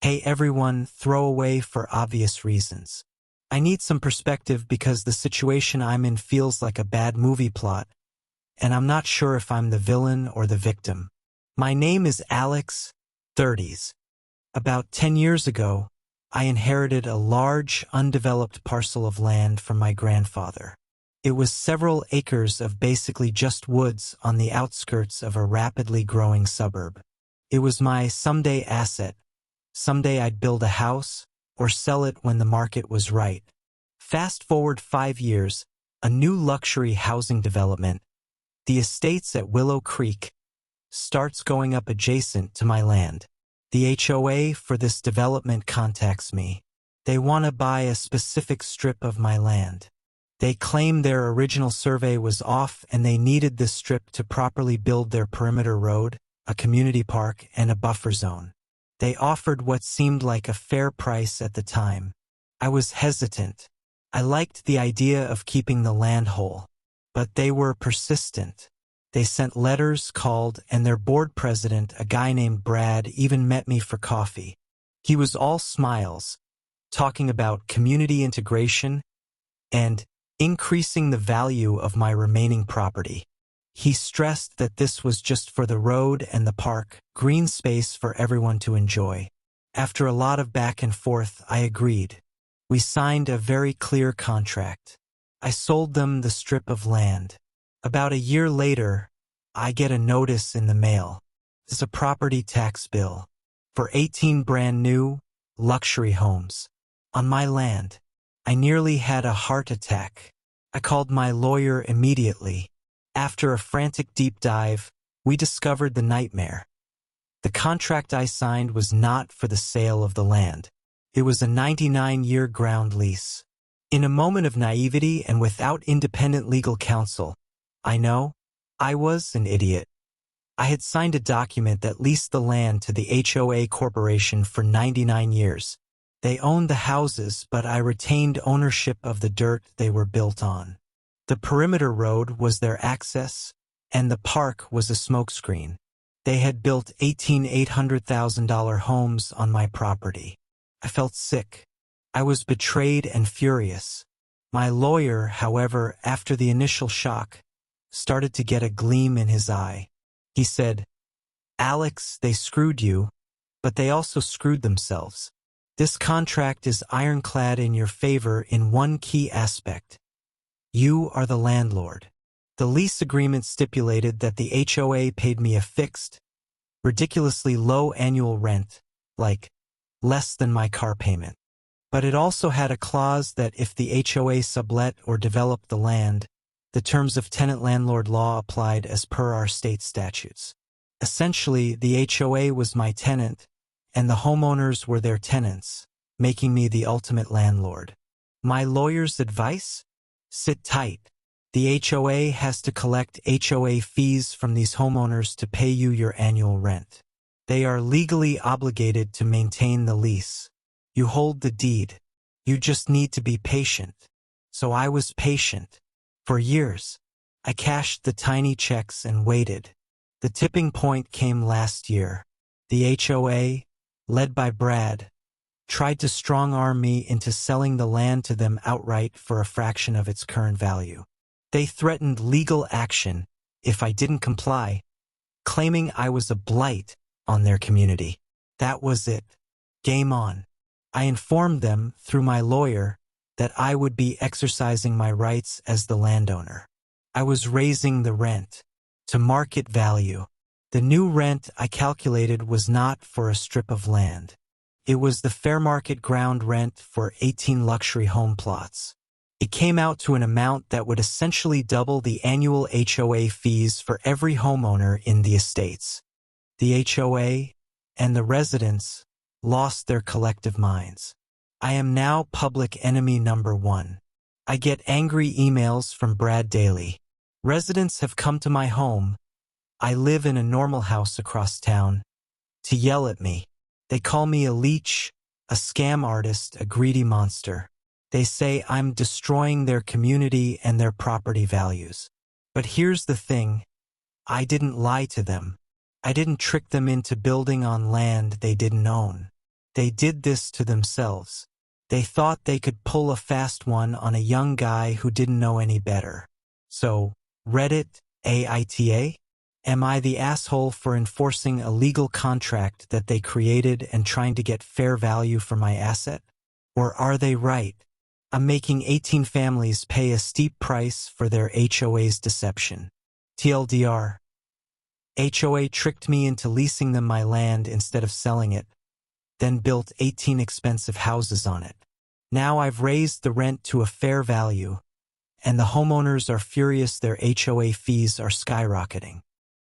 Hey everyone, throwaway for obvious reasons. I need some perspective because the situation I'm in feels like a bad movie plot, and I'm not sure if I'm the villain or the victim. My name is Alex, 30s. About 10 years ago, I inherited a large, undeveloped parcel of land from my grandfather. It was several acres of basically just woods on the outskirts of a rapidly growing suburb. It was my someday asset. Someday I'd build a house or sell it when the market was right. Fast forward 5 years, a new luxury housing development, the estates at Willow Creek, starts going up adjacent to my land. The HOA for this development contacts me. They want to buy a specific strip of my land. They claim their original survey was off and they needed this strip to properly build their perimeter road, a community park, and a buffer zone. They offered what seemed like a fair price at the time. I was hesitant. I liked the idea of keeping the land whole. But they were persistent. They sent letters, called, and their board president, a guy named Brad, even met me for coffee. He was all smiles, talking about community integration and increasing the value of my remaining property. He stressed that this was just for the road and the park, green space for everyone to enjoy. After a lot of back and forth, I agreed. We signed a very clear contract. I sold them the strip of land. About a year later, I get a notice in the mail. It's a property tax bill for 18 brand new, luxury homes on my land. I nearly had a heart attack. I called my lawyer immediately. After a frantic deep dive, we discovered the nightmare. The contract I signed was not for the sale of the land. It was a 99-year ground lease. In a moment of naivety and without independent legal counsel, I know, I was an idiot. I had signed a document that leased the land to the HOA Corporation for 99 years. They owned the houses, but I retained ownership of the dirt they were built on. The perimeter road was their access, and the park was a smokescreen. They had built 18 $800,000 homes on my property. I felt sick. I was betrayed and furious. My lawyer, however, after the initial shock, started to get a gleam in his eye. He said, "Alex, they screwed you, but they also screwed themselves. This contract is ironclad in your favor in one key aspect. You are the landlord." The lease agreement stipulated that the HOA paid me a fixed, ridiculously low annual rent, like less than my car payment. But it also had a clause that if the HOA sublet or developed the land, the terms of tenant-landlord law applied as per our state statutes. Essentially, the HOA was my tenant, and the homeowners were their tenants, making me the ultimate landlord. My lawyer's advice? Sit tight. The HOA has to collect HOA fees from these homeowners to pay you your annual rent. They are legally obligated to maintain the lease. You hold the deed. You just need to be patient. So I was patient. For years, I cashed the tiny checks and waited. The tipping point came last year. The HOA, led by Brad, tried to strong-arm me into selling the land to them outright for a fraction of its current value. They threatened legal action if I didn't comply, claiming I was a blight on their community. That was it. Game on. I informed them, through my lawyer, that I would be exercising my rights as the landowner. I was raising the rent to market value. The new rent I calculated was not for a strip of land. It was the fair market ground rent for 18 luxury home plots. It came out to an amount that would essentially double the annual HOA fees for every homeowner in the estates. The HOA and the residents lost their collective minds. I am now public enemy number 1. I get angry emails from Brad daily. Residents have come to my home, I live in a normal house across town, to yell at me. They call me a leech, a scam artist, a greedy monster. They say I'm destroying their community and their property values. But here's the thing, I didn't lie to them. I didn't trick them into building on land they didn't own. They did this to themselves. They thought they could pull a fast one on a young guy who didn't know any better. So, Reddit, AITA? Am I the asshole for enforcing a legal contract that they created and trying to get fair value for my asset? Or are they right? I'm making 18 families pay a steep price for their HOA's deception. TLDR. HOA tricked me into leasing them my land instead of selling it, then built 18 expensive houses on it. Now I've raised the rent to a fair value, and the homeowners are furious their HOA fees are skyrocketing.